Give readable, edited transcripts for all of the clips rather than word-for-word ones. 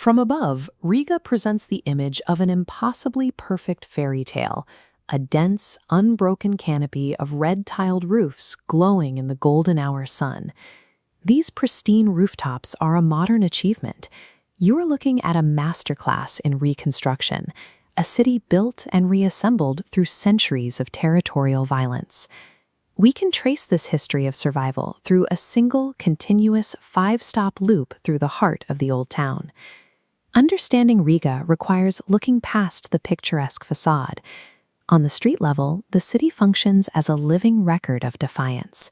From above, Riga presents the image of an impossibly perfect fairy tale, a dense, unbroken canopy of red-tiled roofs glowing in the golden hour sun. These pristine rooftops are a modern achievement. You are looking at a masterclass in reconstruction, a city built and reassembled through centuries of territorial violence. We can trace this history of survival through a single, continuous, five-stop loop through the heart of the old town. Understanding Riga requires looking past the picturesque facade. On the street level, the city functions as a living record of defiance.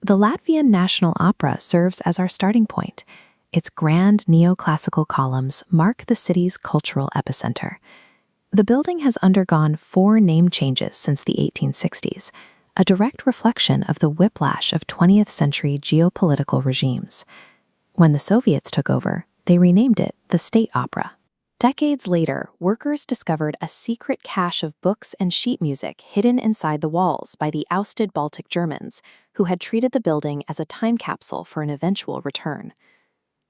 The Latvian National Opera serves as our starting point. Its grand neoclassical columns mark the city's cultural epicenter. The building has undergone 4 name changes since the 1860s, a direct reflection of the whiplash of 20th century geopolitical regimes. When the Soviets took over, they renamed it the State Opera. Decades later, workers discovered a secret cache of books and sheet music hidden inside the walls by the ousted Baltic Germans, who had treated the building as a time capsule for an eventual return.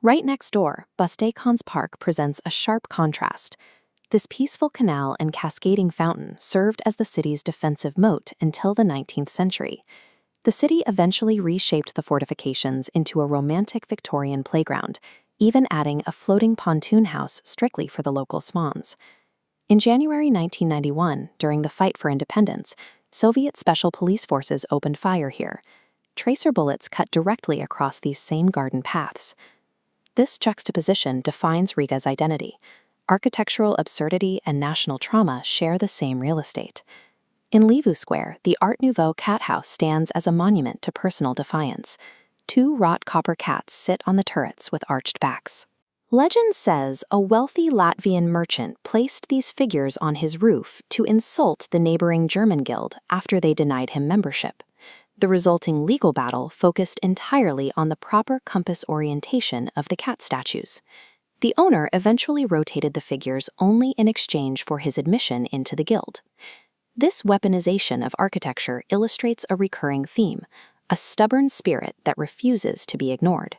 Right next door, Bastejkalns Park presents a sharp contrast. This peaceful canal and cascading fountain served as the city's defensive moat until the 19th century. The city eventually reshaped the fortifications into a romantic Victorian playground, even adding a floating pontoon house strictly for the local swans. In January 1991, during the fight for independence, Soviet special police forces opened fire here. Tracer bullets cut directly across these same garden paths. This juxtaposition defines Riga's identity. Architectural absurdity and national trauma share the same real estate. In Livu Square, the Art Nouveau cat house stands as a monument to personal defiance. 2 wrought copper cats sit on the turrets with arched backs. Legend says a wealthy Latvian merchant placed these figures on his roof to insult the neighboring German guild after they denied him membership. The resulting legal battle focused entirely on the proper compass orientation of the cat statues. The owner eventually rotated the figures only in exchange for his admission into the guild. This weaponization of architecture illustrates a recurring theme: a stubborn spirit that refuses to be ignored.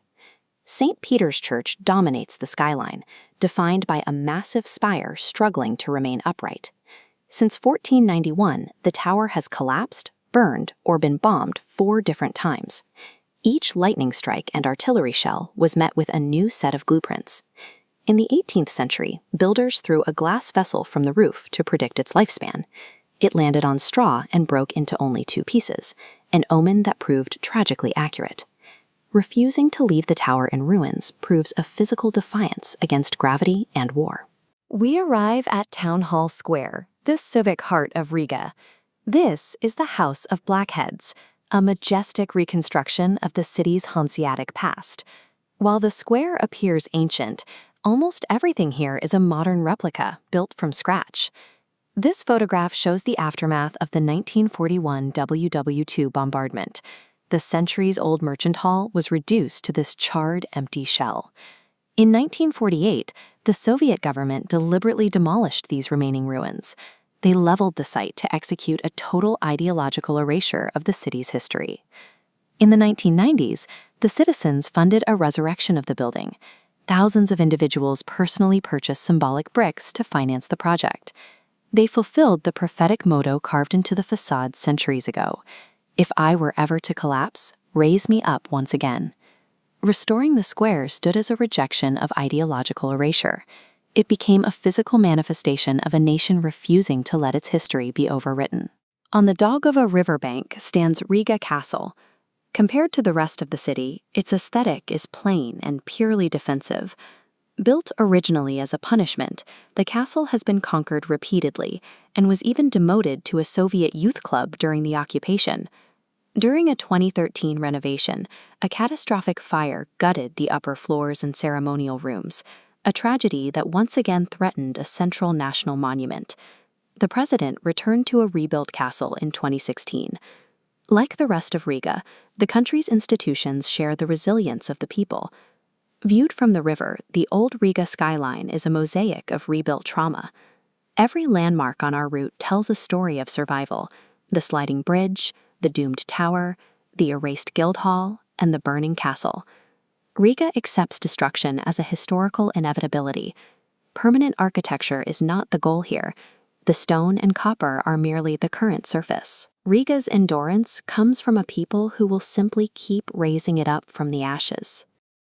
St. Peter's Church dominates the skyline, defined by a massive spire struggling to remain upright. Since 1491, the tower has collapsed, burned, or been bombed 4 different times. Each lightning strike and artillery shell was met with a new set of blueprints. In the 18th century, builders threw a glass vessel from the roof to predict its lifespan. It landed on straw and broke into only 2 pieces, an omen that proved tragically accurate. Refusing to leave the tower in ruins proves a physical defiance against gravity and war. We arrive at Town Hall Square, the civic heart of Riga. This is the House of Blackheads, a majestic reconstruction of the city's Hanseatic past. While the square appears ancient, almost everything here is a modern replica built from scratch. This photograph shows the aftermath of the 1941 WW2 bombardment. The centuries-old merchant hall was reduced to this charred, empty shell. In 1948, the Soviet government deliberately demolished these remaining ruins. They leveled the site to execute a total ideological erasure of the city's history. In the 1990s, the citizens funded a resurrection of the building. Thousands of individuals personally purchased symbolic bricks to finance the project. They fulfilled the prophetic motto carved into the facade centuries ago: "If I were ever to collapse, raise me up once again." Restoring the square stood as a rejection of ideological erasure. It became a physical manifestation of a nation refusing to let its history be overwritten. On the Daugava riverbank stands Riga Castle. Compared to the rest of the city, its aesthetic is plain and purely defensive. Built originally as a punishment, the castle has been conquered repeatedly and was even demoted to a Soviet youth club during the occupation. During a 2013 renovation, a catastrophic fire gutted the upper floors and ceremonial rooms, a tragedy that once again threatened a central national monument. The president returned to a rebuilt castle in 2016. Like the rest of Riga, the country's institutions share the resilience of the people. Viewed from the river, the Old Riga skyline is a mosaic of rebuilt trauma. Every landmark on our route tells a story of survival: the sliding bridge, the doomed tower, the erased guild hall, and the burning castle. Riga accepts destruction as a historical inevitability. Permanent architecture is not the goal here. The stone and copper are merely the current surface. Riga's endurance comes from a people who will simply keep raising it up from the ashes.